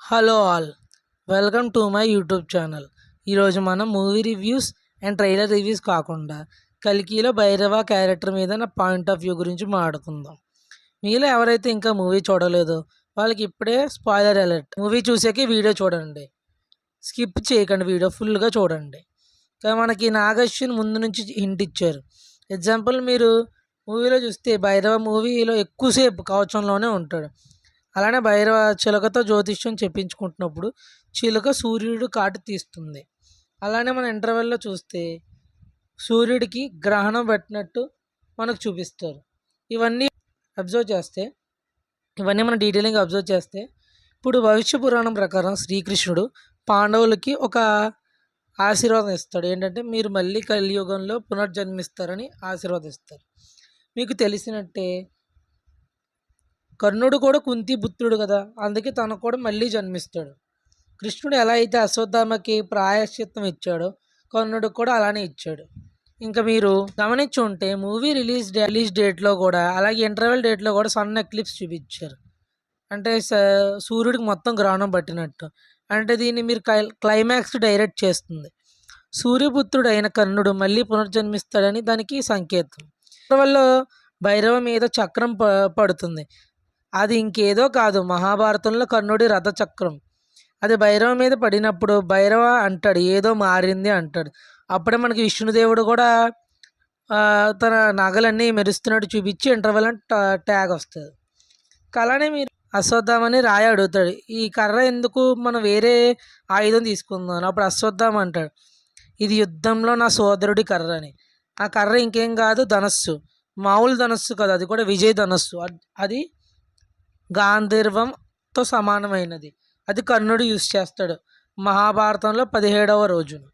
Hello all, welcome to my YouTube channel. ఈరోజు మనం movie reviews and trailer reviews కాకుండా కల్కిలో Bhairava character మీద నా పాయింట్ ఆఫ్ వ్యూ గురించి మాట్లాడుకుందాం. మీలో ఎవరైతే ఇంకా మూవీ చూడలేదో వాళ్ళకి ఇప్పుడే స్పాయిలర్ అలర్ట్. మూవీ చూసాకే వీడియో చూడండి, స్కిప్ చేయకండి, వీడియో ఫుల్గా చూడండి. మనకి నాగశ్విన్ ముందు నుంచి హింట్ ఇచ్చారు. ఎగ్జాంపుల్, మీరు మూవీలో చూస్తే భైరవ మూవీలో ఎక్కువసేపు కవచంలోనే ఉంటాడు. అలానే భైరవ చిలకతో జ్యోతిష్యం చెప్పించుకుంటున్నప్పుడు చిలుక సూర్యుడు కాటు తీస్తుంది. అలానే మన ఇంటర్వెల్లో చూస్తే సూర్యుడికి గ్రహణం పెట్టినట్టు మనకు చూపిస్తారు. ఇవన్నీ అబ్జర్వ్ చేస్తే ఇవన్నీ మనం డీటెయిలింగ్ అబ్జర్వ్ చేస్తే ఇప్పుడు భవిష్య పురాణం ప్రకారం శ్రీకృష్ణుడు పాండవులకి ఒక ఆశీర్వాదం ఇస్తాడు. ఏంటంటే, మీరు మళ్ళీ కలియుగంలో పునర్జన్మిస్తారని ఆశీర్వాదిస్తారు. మీకు తెలిసినట్టే కర్ణుడు కూడా కుంతి పుత్రుడు కదా, అందుకే తనకు కూడా మళ్ళీ జన్మిస్తాడు. కృష్ణుడు ఎలా అయితే అశ్వత్థామకి ప్రాయశ్చిత్తం ఇచ్చాడో కర్ణుడు కూడా అలానే ఇచ్చాడు. ఇంకా మీరు గమనించి ఉంటే మూవీ రిలీజ్ డేట్లో కూడా అలాగే ఇంటర్వెల్ డేట్లో కూడా సన్ ఎక్లిప్స్ చూపించారు. అంటే సూర్యుడికి మొత్తం గ్రహణం పట్టినట్టు. అంటే దీన్ని మీరు క్లైమాక్స్ డైరెక్ట్ చేస్తుంది. సూర్యపుత్రుడు అయిన కర్ణుడు మళ్ళీ పునర్జన్మిస్తాడని దానికి సంకేతం. వల్ల భైరవ మీద చక్రం పడుతుంది. అది ఇంకేదో కాదు, మహాభారతంలో కర్ణుడి రథచక్రం. అది భైరవ మీద పడినప్పుడు భైరవ అంటాడు, ఏదో మారింది అంటాడు. అప్పుడే మనకి విష్ణుదేవుడు కూడా తన నగలన్నీ మెరుస్తున్నట్టు చూపించి ఇంటర్వెల్ అని ట్యాగ్ వస్తుంది. అలానే మీరు అశ్వత్థామని రాయి అడుగుతాడు, ఈ కర్ర ఎందుకు, మనం వేరే ఆయుధం తీసుకుందాం. అప్పుడు అశ్వత్థామ అంటాడు, ఇది యుద్ధంలో నా సోదరుడి కర్ర అని. ఆ కర్ర ఇంకేం కాదు, ధనస్సు. మామూలు ధనస్సు కాదు, అది కూడా విజయ ధనస్సు. అది గాంధీర్వంతో సమానమైనది. అది కర్ణుడు యూజ్ చేస్తాడు మహాభారతంలో 17వ రోజున.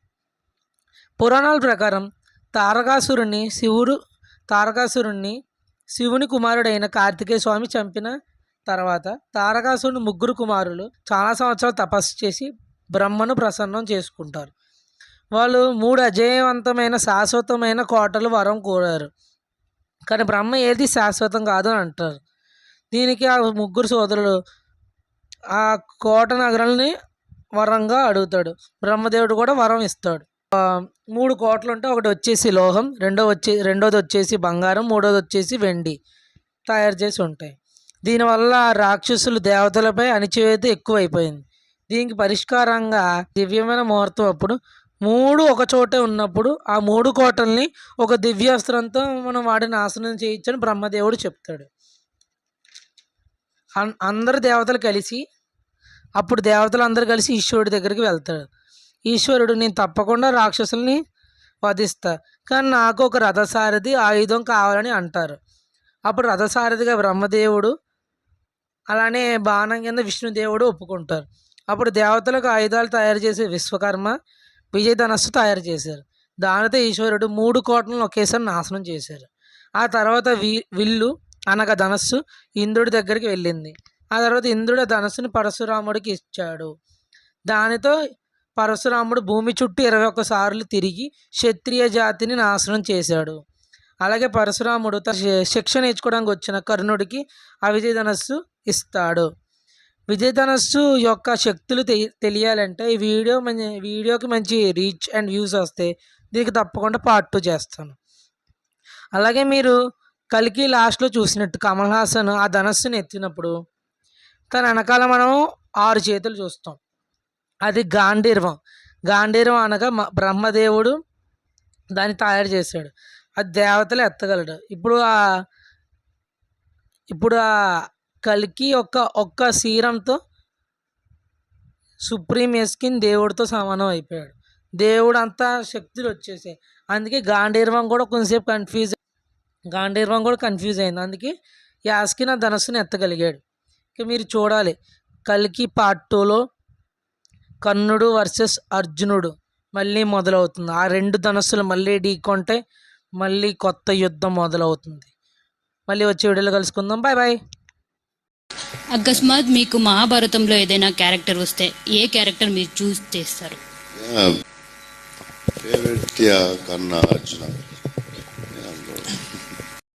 పురాణాల ప్రకారం తారకాసురుణ్ణి శివుని కుమారుడైన కార్తికేయ స్వామి చంపిన తర్వాత తారకాసురుని ముగ్గురు కుమారులు చాలా సంవత్సరాలు తపస్సు చేసి బ్రహ్మను ప్రసన్నం చేసుకుంటారు. వాళ్ళు 3 అజేయవంతమైన శాశ్వతమైన కోటలు వరం కోరారు. కానీ బ్రహ్మ ఏది శాశ్వతం కాదు అని అంటారు. దీనికి ఆ ముగ్గురు సోదరులు ఆ కోట నగరాలని వరంగా అడుగుతాడు. బ్రహ్మదేవుడు కూడా వరం ఇస్తాడు. 3 కోటలు ఉంటే ఒకటి వచ్చేసి లోహం, రెండోది వచ్చేసి బంగారం, మూడోది వచ్చేసి వెండి తయారు చేసి ఉంటాయి. దీనివల్ల రాక్షసులు దేవతలపై అణిచివేత ఎక్కువైపోయింది. దీనికి పరిష్కారంగా దివ్యమైన ముహూర్తం అప్పుడు 3 ఒక చోటే ఉన్నప్పుడు ఆ 3 కోటల్ని ఒక దివ్యాస్త్రంతో మనం వాడిని నాశనం చేయొచ్చని బ్రహ్మదేవుడు చెప్తాడు. అందరు దేవతలు కలిసి అప్పుడు దేవతలందరూ కలిసి ఈశ్వరుడి దగ్గరికి వెళ్తాడు. ఈశ్వరుడు, నేను తప్పకుండా రాక్షసుల్ని వధిస్తా, కానీ నాకు ఒక రథసారథి ఆయుధం కావాలని అంటారు. అప్పుడు రథసారథిగా బ్రహ్మదేవుడు, అలానే బాణం కింద విష్ణుదేవుడు ఒప్పుకుంటారు. అప్పుడు దేవతలకు ఆయుధాలు తయారు చేసే విశ్వకర్మ విజయధనస్సు తయారు చేశారు. దానితో ఈశ్వరుడు 3 కోటలను ఒకేసారి నాశనం చేశారు. ఆ తర్వాత విల్లు అనగా ధనస్సు ఇంద్రుడి దగ్గరికి వెళ్ళింది. ఆ తర్వాత ఇంద్రుడు ధనస్సుని పరశురాముడికి ఇచ్చాడు. దానితో పరశురాముడు భూమి చుట్టూ 21 సార్లు తిరిగి క్షత్రియ జాతిని నాశనం చేశాడు. అలాగే పరశురాముడు శిక్ష నేర్చుకోవడానికి వచ్చిన కర్ణుడికి ఆ విజయధనస్సు ఇస్తాడు. విజయధనస్సు యొక్క శక్తులు తెలియాలంటే ఈ వీడియోకి మంచి రీచ్ అండ్ వ్యూస్ వస్తే దీనికి తప్పకుండా పార్ట్ 2 చేస్తాను. అలాగే మీరు కల్కి లాస్ట్లో చూసినట్టు కమల్ హాసన్ ఆ ధనస్సుని ఎత్తినప్పుడు తన వెనకాల మనం 6 చేతులు చూస్తాం. అది గాంధీర్వం అనగా బ్రహ్మదేవుడు దాన్ని తయారు చేశాడు. అది దేవతలు ఎత్తగలడు. ఇప్పుడు ఆ కల్కి ఒక్క సీరంతో సుప్రీం ఎస్కిన్ దేవుడితో సమానం అయిపోయాడు. దేవుడు అంతా శక్తులు వచ్చేసాయి. అందుకే గాంధీర్వం కూడా కన్ఫ్యూజ్ అయింది. అందుకే యాస్కిన్ ఆ ధనస్సుని ఎత్తగలిగాడు. ఇక మీరు చూడాలి, కల్కి పార్ట్ 2లో కర్ణుడు వర్సెస్ అర్జునుడు మళ్ళీ మొదలవుతుంది. ఆ 2 ధనస్సులు మళ్ళీ ఢీకొంటే మళ్ళీ కొత్త యుద్ధం మొదలవుతుంది. మళ్ళీ వచ్చే వీడియోలో కలుసుకుందాం. Bye bye. అకస్మాత్ మీకు మహాభారతంలో ఏదైనా క్యారెక్టర్ వస్తే ఏ క్యారెక్టర్ మీరు చూస్ చేస్తారు? ఫేవరెట్ కన్నా అర్జున.